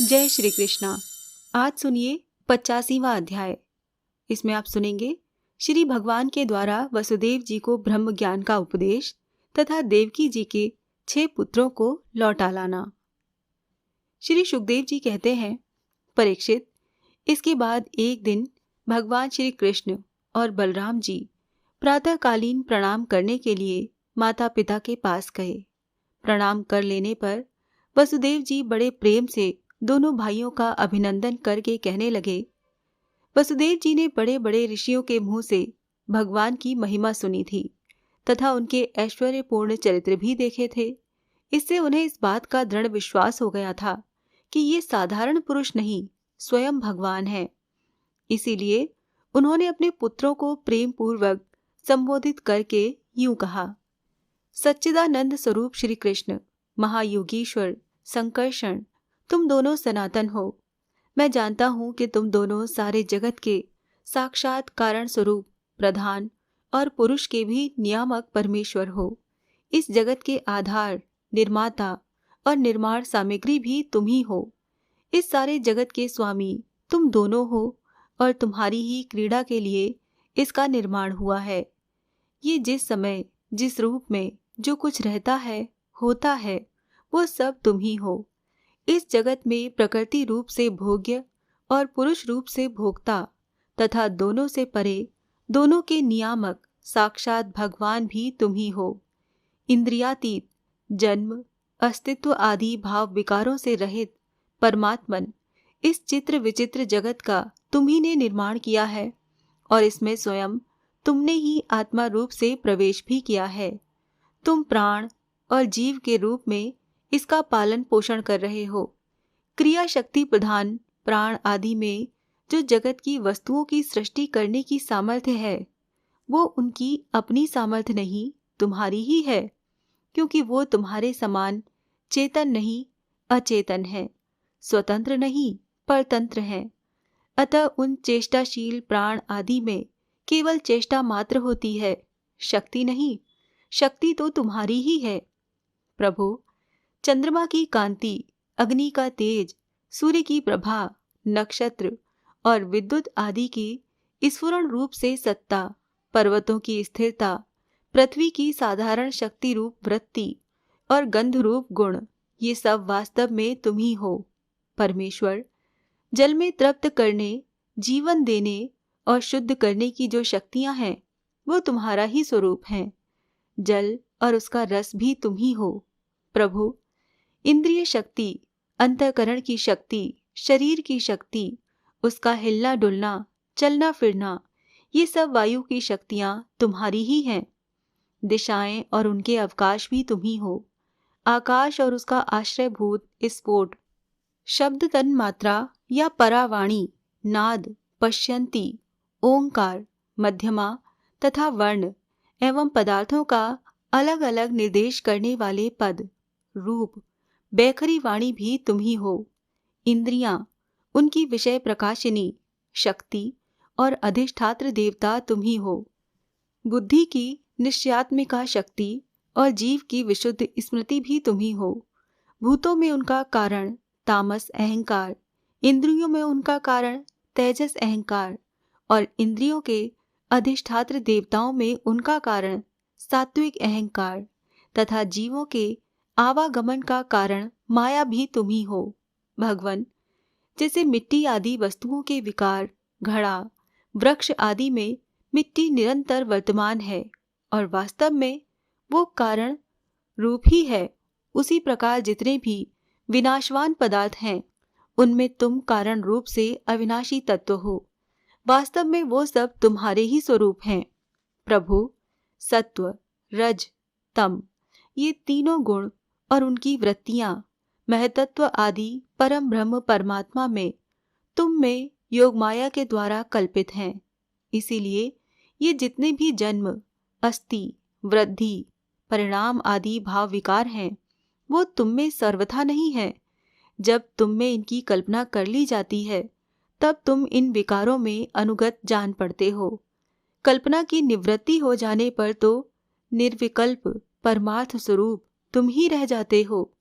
जय श्री कृष्णा। आज सुनिए 85वां अध्याय। इसमें आप सुनेंगे श्री भगवान के द्वारा वसुदेव जी को ब्रह्म ज्ञान का उपदेश तथा देवकी जी के 6 पुत्रों को लौटा लाना। श्री सुखदेव जी कहते हैं, परीक्षित, इसके बाद एक दिन भगवान श्री कृष्ण और बलराम जी प्रातःकालीन प्रणाम करने के लिए माता पिता के पास गए। प्रणाम कर लेने पर वसुदेव जी बड़े प्रेम से दोनों भाइयों का अभिनंदन करके कहने लगे। वसुदेव जी ने बड़े बड़े ऋषियों के मुंह से भगवान की महिमा सुनी थी तथा उनके ऐश्वर्यपूर्ण चरित्र भी देखे थे। इससे उन्हें इस बात का दृढ़ विश्वास हो गया था कि ये साधारण पुरुष नहीं, स्वयं भगवान है। इसीलिए उन्होंने अपने पुत्रों को प्रेम पूर्वक संबोधित करके यूं कहा, सच्चिदानंद स्वरूप श्री कृष्ण, महायोगीश्वर, संकर्षण, तुम दोनों सनातन हो। मैं जानता हूं कि तुम दोनों सारे जगत के साक्षात कारण स्वरूप, प्रधान और पुरुष के भी नियामक परमेश्वर हो। इस जगत के आधार, निर्माता और निर्माण सामग्री भी तुम ही हो। इस सारे जगत के स्वामी तुम दोनों हो और तुम्हारी ही क्रीड़ा के लिए इसका निर्माण हुआ है। ये जिस समय, जिस रूप में जो कुछ रहता है, होता है, वो सब तुम ही हो। इस जगत में प्रकृति रूप से भोग्य और पुरुष रूप से भोक्ता तथा दोनों से परे, दोनों के नियामक साक्षात भगवान भी तुम ही हो। इंद्रियातीत, जन्म, अस्तित्व आदि भाव विकारों से रहित परमात्मन इस चित्र विचित्र जगत का तुम ही ने निर्माण किया है और इसमें स्वयं तुमने ही आत्मा रूप से प्रवेश भी किया है। तुम प्राण और जीव के रूप में इसका पालन पोषण कर रहे हो। क्रिया शक्ति प्रधान प्राण आदि में जो जगत की वस्तुओं की सृष्टि करने की सामर्थ्य है, वो उनकी अपनी सामर्थ्य नहीं, तुम्हारी ही है, क्योंकि वो तुम्हारे समान चेतन नहीं, अचेतन है, स्वतंत्र नहीं, परतंत्र है। अतः उन चेष्टाशील प्राण आदि में केवल चेष्टा मात्र होती है, शक्ति नहीं। शक्ति तो तुम्हारी ही है। प्रभु, चंद्रमा की कांति, अग्नि का तेज, सूर्य की प्रभा, नक्षत्र और विद्युत आदि की स्फुरण रूप से सत्ता, पर्वतों की स्थिरता, पृथ्वी की साधारण शक्ति रूप वृत्ति और गंध रूप गुण, ये सब वास्तव में तुम ही हो। परमेश्वर, जल में तृप्त करने, जीवन देने और शुद्ध करने की जो शक्तियां हैं, वो तुम्हारा ही स्वरूप हैं। जल और उसका रस भी तुम ही हो। प्रभु, इंद्रिय शक्ति, अंतःकरण की शक्ति, शरीर की शक्ति, उसका हिलना डुलना, चलना फिरना, ये सब वायु की शक्तियां तुम्हारी ही हैं। दिशाएं और उनके अवकाश भी तुम ही हो। आकाश और उसका आश्रयभूत स्फोट, शब्द तन मात्रा या परावाणी, नाद, पश्यंती, ओंकार, मध्यमा तथा वर्ण एवं पदार्थों का अलग अलग निर्देश करने वाले पद, रूप, बैखरी वाणी भी तुम ही हो। इंद्रियां, उनकी विषय प्रकाशिनी, शक्ति और अधिष्ठात्र देवता तुम ही हो। बुद्धि की निश्चयात्मिका शक्ति और जीव की विशुद्ध स्मृति भी तुम ही हो। भूतों में उनका कारण तामस अहंकार, इंद्रियों में उनका कारण तेजस अहंकार और इंद्रियों के अधिष्ठात्र देवताओं में उनका कारण सात्विक अहंकार तथा जीवों के आवागमन का कारण माया भी तुम ही हो। भगवन, जैसे मिट्टी आदि वस्तुओं के विकार, घड़ा, वृक्ष आदि में मिट्टी निरंतर वर्तमान है और वास्तव में वो कारण रूप ही है, उसी प्रकार जितने भी विनाशवान पदार्थ हैं, उनमें तुम कारण रूप से अविनाशी तत्व हो। वास्तव में वो सब तुम्हारे ही स्वरूप हैं। प्रभु, सत्व, रज, तम, ये तीनों गुण और उनकी वृत्तियां महतत्व आदि परम ब्रह्म परमात्मा में, तुम में योग माया के द्वारा कल्पित हैं। इसीलिए ये जितने भी जन्म, अस्थि, वृद्धि, परिणाम आदि भाव विकार हैं, वो तुम में सर्वथा नहीं है। जब तुम में इनकी कल्पना कर ली जाती है, तब तुम इन विकारों में अनुगत जान पड़ते हो। कल्पना की निवृत्ति हो जाने पर तो निर्विकल्प परमार्थ स्वरूप तुम ही रह जाते हो।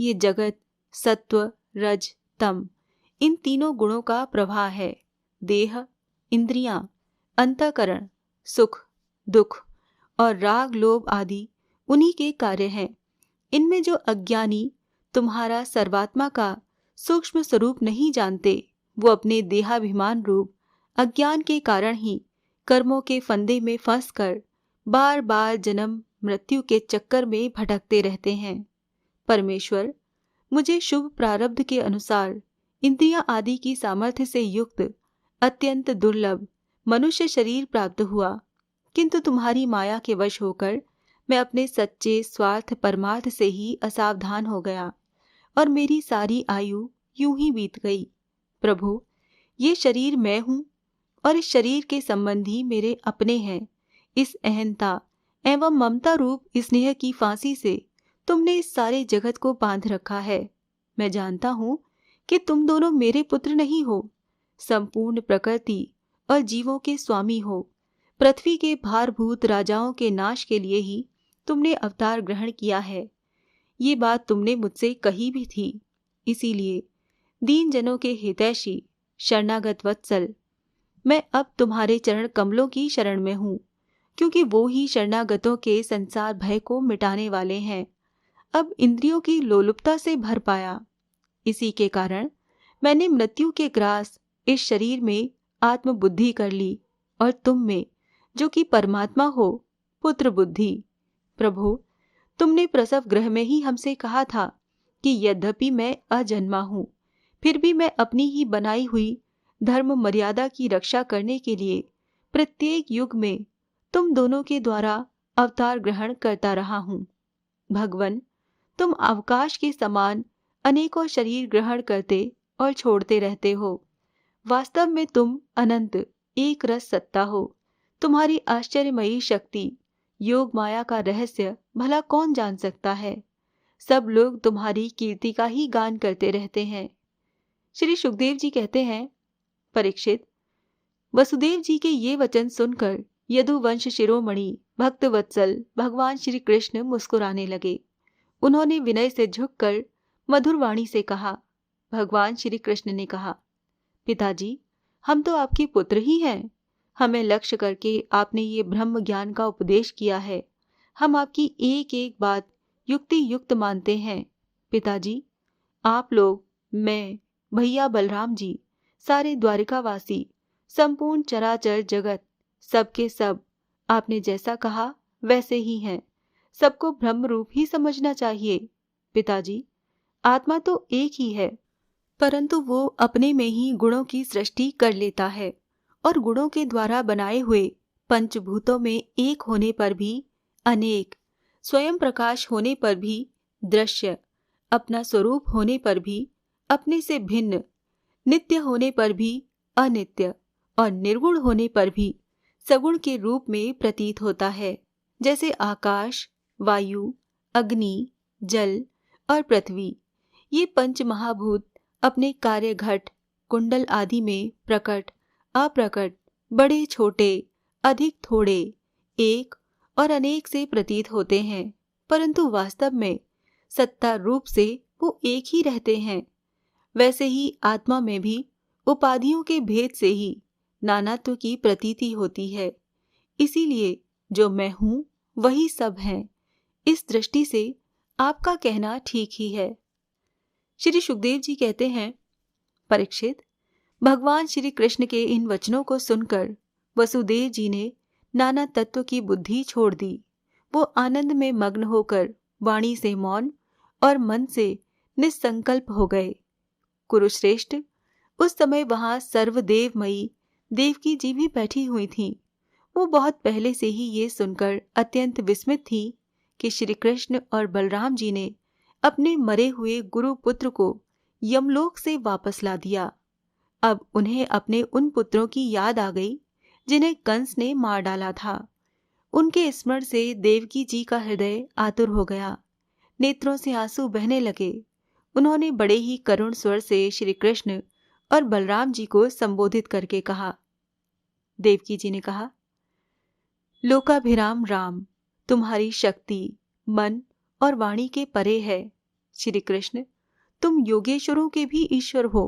ये जगत सत्व, रज, तम, इन तीनों गुणों का प्रवाह है। देह, इंद्रियां, अंतःकरण, सुख, दुख और राग लोभ आदि उन्हीं के कार्य हैं। इनमें जो अज्ञानी तुम्हारा सर्वात्मा का सूक्ष्म स्वरूप नहीं जानते, वो अपने देहाभिमान रूप अज्ञान के कारण ही कर्मों के फंदे में फंसकर बार बार जन्म मृत्यु के चक्कर में भटकते रहते हैं। परमेश्वर, मुझे शुभ प्रारब्ध के अनुसार इंद्रियां आदि की सामर्थ्य से युक्त अत्यंत दुर्लभ मनुष्य शरीर प्राप्त हुआ, किंतु तुम्हारी माया के वश होकर मैं अपने सच्चे स्वार्थ परमार्थ से ही असावधान हो गया और मेरी सारी आयु यूं ही बीत गई। प्रभु, ये शरीर मैं हूं और इस शरीर के संबंधी मेरे अपने हैं। इस अहंता एवं ममता रूप स्नेह की फांसी से तुमने इस सारे जगत को बांध रखा है। मैं जानता हूं कि तुम दोनों मेरे पुत्र नहीं हो, संपूर्ण प्रकृति और जीवों के स्वामी हो। पृथ्वी के भारभूत राजाओं के नाश के लिए ही तुमने अवतार ग्रहण किया है। ये बात तुमने मुझसे कही भी थी। इसीलिए दीन जनों के हितैषी शरणागत वत्सल, मैं अब तुम्हारे चरण कमलों की शरण में हूँ, क्योंकि वो ही शरणागतों के संसार भय को मिटाने वाले हैं। अब इंद्रियों की लोलुपता से भर पाया, इसी के कारण मैंने मृत्यु के ग्रास इस शरीर में आत्मबुद्धि कर ली और तुम में, जो कि परमात्मा हो, पुत्र बुद्धि। प्रभु, तुमने प्रसव गृह में ही हमसे कहा था कि यद्यपि मैं अजन्मा हूँ, फिर भी मैं अपनी ही बनाई हुई धर्म मर्यादा की रक्षा करने के लिए प्रत्येक युग में तुम दोनों के द्वारा अवतार ग्रहण करता रहा हूँ। भगवन, तुम अवकाश के समान अनेकों शरीर ग्रहण करते और छोड़ते रहते हो। वास्तव में तुम अनंत एक रस सत्ता हो। तुम्हारी आश्चर्यमयी शक्ति, योग माया का रहस्य भला कौन जान सकता है। सब लोग तुम्हारी कीर्ति का ही गान करते रहते हैं। श्री सुखदेव जी कहते हैं, परीक्षित, वसुदेव जी के ये वचन सुनकर यदुवंश शिरोमणि भक्त वत्सल भगवान श्री कृष्ण मुस्कुराने लगे। उन्होंने विनय से झुककर मधुर वाणी से कहा। भगवान श्री कृष्ण ने कहा, पिताजी, हम तो आपके पुत्र ही हैं। हमें लक्ष्य करके आपने ये ब्रह्म ज्ञान का उपदेश किया है। हम आपकी एक एक बात युक्ति युक्त मानते हैं। पिताजी, आप लोग, मैं, भैया बलराम जी, सारे द्वारिकावासी, संपूर्ण चराचर जगत, सबके सब आपने जैसा कहा वैसे ही हैं। सबको ब्रह्म रूप ही समझना चाहिए। पिताजी, आत्मा तो एक ही है, परंतु वो अपने में ही गुणों की सृष्टि कर लेता है और गुणों के द्वारा बनाए हुए पंचभूतों में एक होने पर भी अनेक, स्वयं प्रकाश होने पर भी दृश्य, अपना स्वरूप होने पर भी अपने से भिन्न, नित्य होने पर भी अनित्य और निर्गुण होने पर भी सगुण के रूप में प्रतीत होता है। जैसे आकाश, वायु, अग्नि, जल और पृथ्वी, ये पंच महाभूत अपने कार्य घट, कुंडल आदि में प्रकट, अप्रकट, बड़े छोटे, अधिक थोड़े, एक और अनेक से प्रतीत होते हैं, परंतु वास्तव में सत्ता रूप से वो एक ही रहते हैं। वैसे ही आत्मा में भी उपाधियों के भेद से ही नानात्व की प्रतीति होती है। इसीलिए जो मैं हूं वही सब हैं। इस दृष्टि से आपका कहना ठीक ही है। श्री सुखदेव जी कहते हैं, परीक्षित, भगवान श्री कृष्ण के इन वचनों को सुनकर वसुदेव जी ने नाना तत्व की बुद्धि छोड़ दी। वो आनंद में मग्न होकर वाणी से मौन और मन से निसंकल्प हो गए। कुरुश्रेष्ठ, उस समय वहां सर्वदेवमयी देवकी जी भी बैठी हुई थीं। वो बहुत पहले से ही ये सुनकर अत्यंत विस्मित थी कि श्री कृष्ण और बलराम जी ने अपने मरे हुए गुरु पुत्र को यमलोक से वापस ला दिया। अब उन्हें अपने उन पुत्रों की याद आ गई जिन्हें कंस ने मार डाला था। उनके स्मरण से देवकी जी का हृदय आतुर हो गया, नेत्रों से आंसू बहने लगे। उन्होंने बड़े ही करुण स्वर से श्री कृष्ण और बलराम जी को संबोधित करके कहा। देवकी जी ने कहा, लोकाभिराम राम, तुम्हारी शक्ति मन और वाणी के परे है। श्री कृष्ण, तुम योगेश्वरों के भी ईश्वर हो।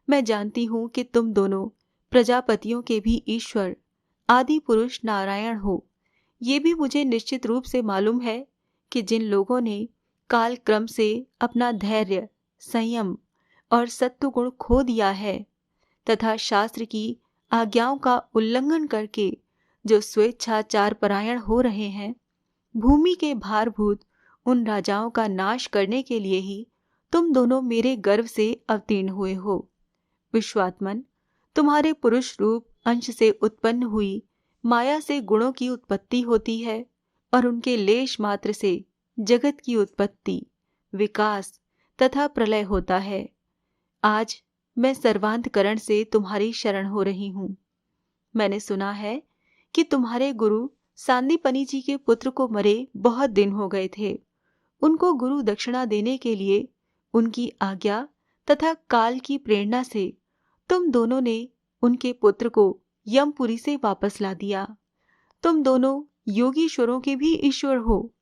मैं जानती हूँ कि तुम दोनों प्रजापतियों के भी ईश्वर आदि पुरुष नारायण हो। ये भी मुझे निश्चित रूप से मालूम है कि जिन लोगों ने काल क्रम से अपना धैर्य, संयम और सत्वगुण खो दिया है तथा शास्त्र की आज्ञाओं का उल्लंघन करके जो स्वेच्छाचार परायण हो रहे हैं, भूमि के भारभूत उन राजाओं का नाश करने के लिए ही तुम दोनों मेरे गर्भ से अवतीर्ण हुए हो। विश्वात्मन, तुम्हारे पुरुष रूप अंश से उत्पन्न हुई माया से गुणों की उत्पत्ति होती है और उनके लेश मात्र से जगत की उत्पत्ति, विकास तथा प्रलय होता है। आज मैं सर्वांतकरण से तुम्हारी शरण हो रही हूँ। मैंने सुना है कि तुम्हारे गुरु सांदीपनी जी के पुत्र को मरे बहुत दिन हो गए थे। उनको गुरु दक्षिणा देने के लिए उनकी आज्ञा तथा काल की प्रेरणा से तुम दोनों ने उनके पुत्र को यमपुरी से वापस ला दिया। तुम दोनों योगीश्वरों के भी ईश्वर हो,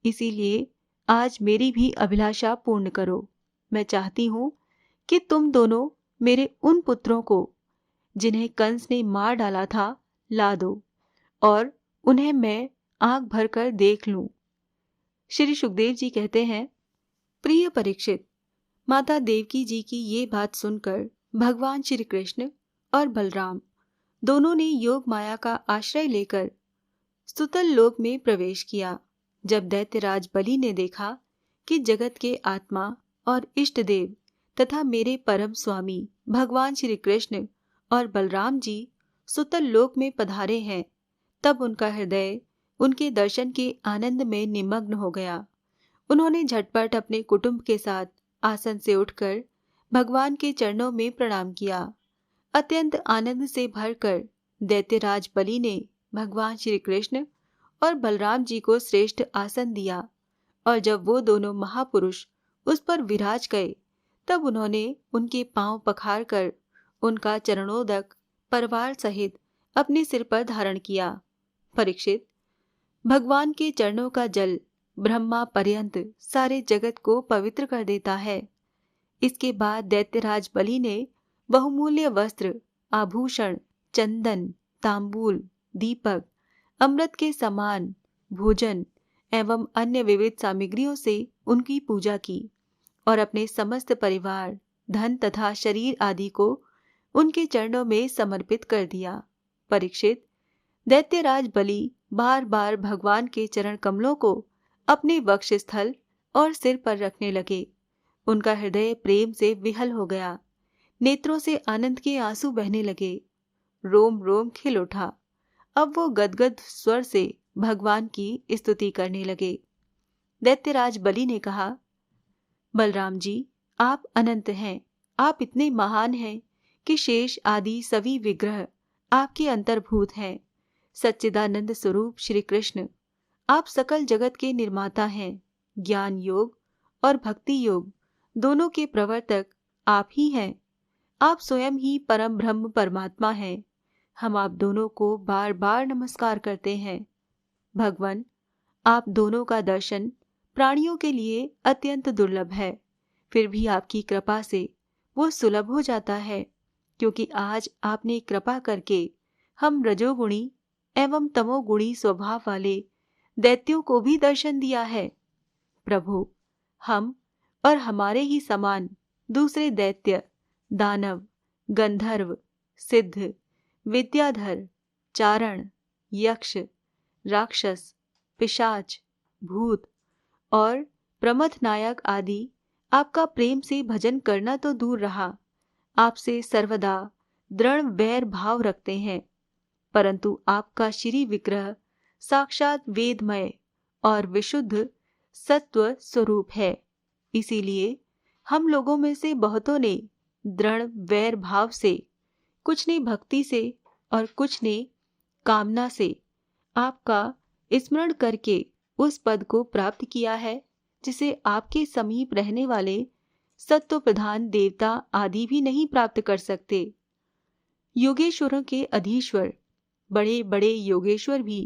इसीलिए आज मेरी भी अभिलाषा पूर्ण करो। मैं चाहती हूँ कि तुम दोनों मेरे उन पुत्रों को जिन्हें कंस ने मार डाला था ला दो और उन्हें मैं आंख भरकर देख लूं। श्री सुखदेव जी कहते हैं, प्रिय परीक्षित, माता देवकी जी की ये बात सुनकर भगवान श्री कृष्ण और बलराम दोनों ने योग माया का आश्रय लेकर सुतल लोक में प्रवेश किया। जब दैत्यराज बलि ने देखा कि जगत के आत्मा और इष्ट देव तथा मेरे परम स्वामी भगवान श्री कृष्ण और बलराम जी सुतल लोक में पधारे हैं, तब उनका हृदय उनके दर्शन के आनंद में निमग्न हो गया। उन्होंने झटपट अपने कुटुंब के साथ आसन से उठकर भगवान के चरणों में प्रणाम किया। अत्यंत आनंद से भरकर दैत्यराज बलि ने भगवान श्री कृष्ण और बलराम जी को श्रेष्ठ आसन दिया और जब वो दोनों महापुरुष उस पर विराज गए, तब उन्होंने उनके पांव पखार कर उनका चरणोदक परिवार सहित अपने सिर पर धारण किया। परीक्षित, भगवान के चरणों का जल ब्रह्मा पर्यंत सारे जगत को पवित्र कर देता है। इसके बाद दैत्यराज बलि ने बहुमूल्य वस्त्र, आभूषण, चंदन, तांबूल, दीपक, अमृत के समान भोजन एवं अन्य विविध सामग्रियों से उनकी पूजा की और अपने समस्त परिवार, धन तथा शरीर आदि को उनके चरणों में समर्पित कर दिया। परीक्षित, दैत्यराज बलि बार बार भगवान के चरण कमलों को अपने वक्षस्थल और सिर पर रखने लगे। उनका हृदय प्रेम से विहल हो गया, नेत्रों से आनंद के आंसू बहने लगे, रोम रोम खिल उठा। अब वो गदगद स्वर से भगवान की स्तुति करने लगे। दैत्यराज बलि ने कहा, बलराम जी, आप अनंत हैं, आप इतने महान हैं कि शेष आदि सभी विग्रह आपके अंतर्भूत हैं। सच्चिदानंद स्वरूप श्री कृष्ण, आप सकल जगत के निर्माता हैं। ज्ञान योग और भक्ति योग दोनों के प्रवर्तक आप ही हैं। आप स्वयं ही परम ब्रह्म परमात्मा हैं। हम आप दोनों को बार बार नमस्कार करते हैं। भगवान, आप दोनों का दर्शन प्राणियों के लिए अत्यंत दुर्लभ है, फिर भी आपकी कृपा से वो सुलभ हो जाता है, क्योंकि आज आपने कृपा करके हम रजोगुणी एवं तमोगुणी स्वभाव वाले दैत्यों को भी दर्शन दिया है। प्रभु, हम और हमारे ही समान दूसरे दैत्य, दानव, गंधर्व, सिद्ध, विद्याधर, चारण, यक्ष, राक्षस, पिशाच, भूत और प्रमथ नायक आदि आपका प्रेम से भजन करना तो दूर रहा, आपसे सर्वदा दृढ़ वैर भाव रखते हैं, परंतु आपका श्री विग्रह साक्षात वेदमय और विशुद्ध सत्व स्वरूप है। इसीलिए हम लोगों में से बहुतों ने दृढ़ वैर भाव से, कुछ ने भक्ति से और कुछ ने कामना से आपका स्मरण करके उस पद को प्राप्त किया है जिसे आपके समीप रहने वाले सत्व प्रधान देवता आदि भी नहीं प्राप्त कर सकते। योगेश्वरों के अधीश्वर बड़े बड़े योगेश्वर भी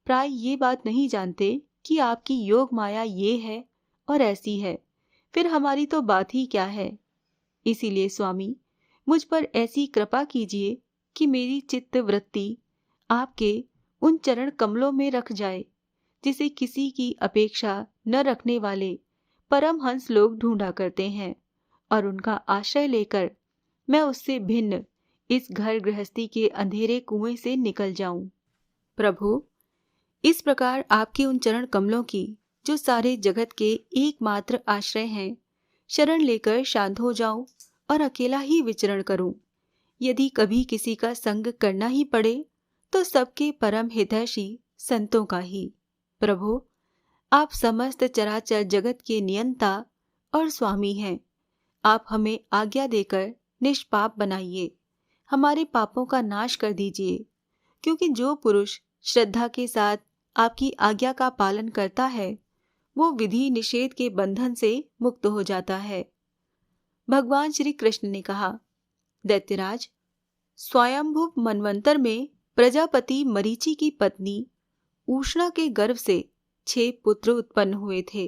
प्राय ये बात नहीं जानते कि आपकी योग माया ये है और ऐसी है, फिर हमारी तो बात ही क्या है। इसीलिए स्वामी, मुझ पर ऐसी कृपा कीजिए कि मेरी चित्त वृत्ति आपके उन चरण कमलों में रख जाए, जिसे किसी की अपेक्षा न रखने वाले परमहंस लोग ढूंढा करते हैं, और उनका आश्रय लेकर मैं उससे भिन्न इस घर गृहस्थी के अंधेरे कुएं से निकल जाऊं। प्रभु, इस प्रकार आपके उन चरण कमलों की, जो सारे जगत के एकमात्र आश्रय हैं, शरण लेकर शांत हो जाऊं और अकेला ही विचरण करूं। यदि कभी किसी का संग करना ही पड़े तो सबके परम हितैषी संतों का ही। प्रभु, आप समस्त चराचर जगत के नियंता और स्वामी हैं। आप हमें आज्ञा देकर निष्पाप बनाइए, हमारे पापों का नाश कर दीजिए, क्योंकि जो पुरुष श्रद्धा के साथ आपकी आज्ञा का पालन करता है, वो विधि निषेध के बंधन से मुक्त हो जाता है। भगवान श्री कृष्ण ने कहा, दैत्यराज, स्वयंभुव मनवंतर में प्रजापति मरीचि की पत्नी उष्णा के गर्भ से 6 पुत्र उत्पन्न हुए थे।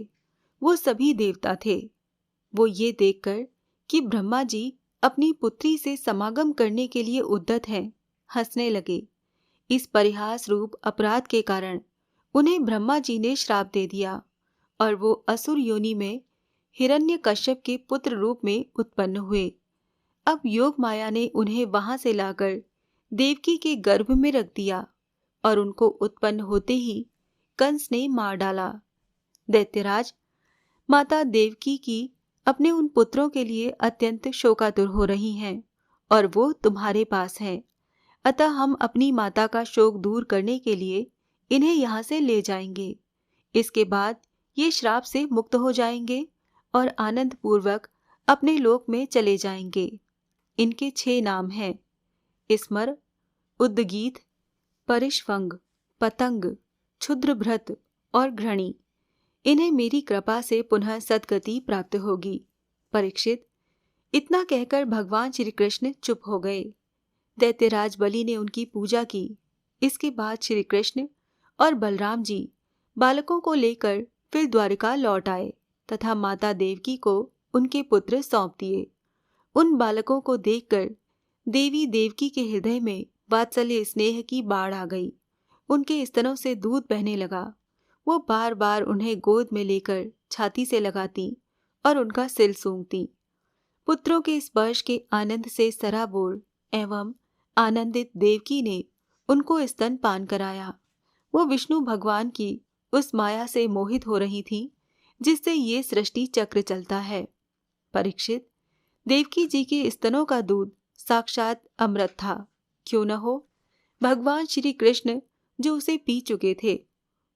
वो सभी देवता थे। वो ये देखकर कि ब्रह्मा जी अपनी पुत्री से समागम करने के लिए उद्यत हैं, हंसने लगे। इस परिहास रूप अपराध के कारण उन्हें ब्रह्मा जी ने श्राप दे दिया और वो असुर योनि में हिरण्यकश्यप के पुत्र रूप में उत्पन्न हुए। अब योग माया ने उन्हें वहां से लाकर देवकी के गर्भ में रख दिया और उनको उत्पन्न होते ही कंस ने मार डाला। दैत्यराज, माता देवकी की अपने उन पुत्रों के लिए अत्यंत शोकातुर हो रही हैं और वो तुम्हारे पास हैं। अतः हम अपनी माता का शोक दूर करने के लिए इन्हें यहाँ से ले जाएंगे। इसके बाद ये श्राप से मुक्त हो जाएंगे और आनंद पूर्वक अपने लोक में चले जाएंगे। इनके 6 नाम हैं: स्मर, उद्गीत, परिष्वंग, पतंग, क्षुद्रभृत और घृणी। इन्हें मेरी कृपा से पुनः सद्गति प्राप्त होगी। परीक्षित, इतना कहकर भगवान श्री कृष्ण चुप हो गए। दैत्यराज बलि ने उनकी पूजा की। इसके बाद श्री कृष्ण और बलराम जी बालकों को लेकर फिर द्वारिका लौट आए तथा माता देवकी को उनके पुत्र सौंप दिए। उन बालकों को देखकर देवी देवकी के हृदय में वात्सल्य स्नेह की बाढ़ आ गई। उनके स्तनों से दूध बहने लगा। वो बार बार उन्हें गोद में लेकर छाती से लगाती और उनका सिर सूंघती। पुत्रों के स्पर्श के आनंद से सराबोर एवं आनंदित देवकी ने उनको स्तन पान कराया। वो विष्णु भगवान की उस माया से मोहित हो रही थीं, जिससे ये सृष्टि चक्र चलता है। परीक्षित, देवकी जी के स्तनों का दूध साक्षात अमृत था। क्यों न हो, भगवान श्री कृष्ण जो उसे पी चुके थे,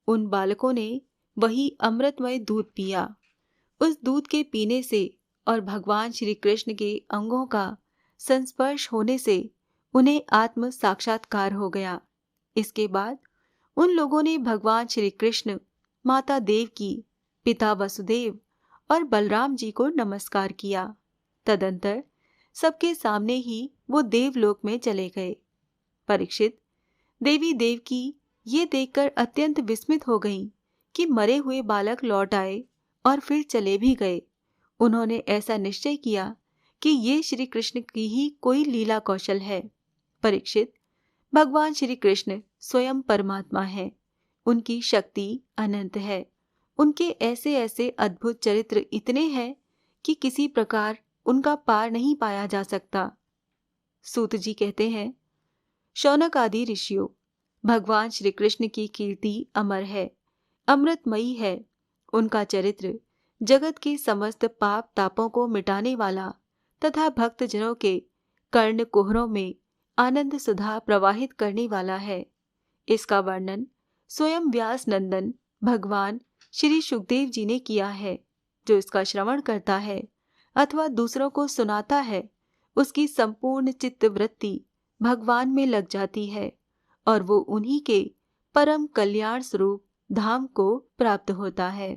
उन बालकों ने वही अमृतमय दूध पिया। उस दूध के पीने से और भगवान श्री कृष्ण के अंगों का संस्पर्श होने से उन्हें आत्म साक्षात्कार हो गया। इसके बाद उन लोगों ने भगवान श्री कृष्ण, माता देवकी, पिता वसुदेव और बलराम जी को नमस्कार किया। तदंतर सबके सामने ही वो देवलोक में चले गए। परीक्षित, देवी देवकी ये देखकर अत्यंत विस्मित हो गईं कि मरे हुए बालक लौट आए और फिर चले भी गए। उन्होंने ऐसा निश्चय किया कि ये श्री कृष्ण की ही कोई लीला कौशल है। परीक्षित, भगवान श्री कृष्ण स्वयं परमात्मा है। उनकी शक्ति अनंत है। उनके ऐसे ऐसे अद्भुत चरित्र इतने हैं कि किसी प्रकार उनका पार नहीं पाया जा सकता। सूत जी कहते हैं, शौनक आदि ऋषियों, भगवान श्री कृष्ण की कीर्ति अमर है, अमृतमयी है। उनका चरित्र जगत के समस्त पाप तापों को मिटाने वाला तथा भक्तजनों के कर्ण कुहरों में आनंद सुधा प्रवाहित करने वाला है। इसका वर्णन स्वयं व्यास नंदन भगवान श्री सुखदेव जी ने किया है। जो इसका श्रवण करता है अथवा दूसरों को सुनाता है, उसकी संपूर्ण चित्त वृत्ति भगवान में लग जाती है और वो उन्हीं के परम कल्याण स्वरूप धाम को प्राप्त होता है।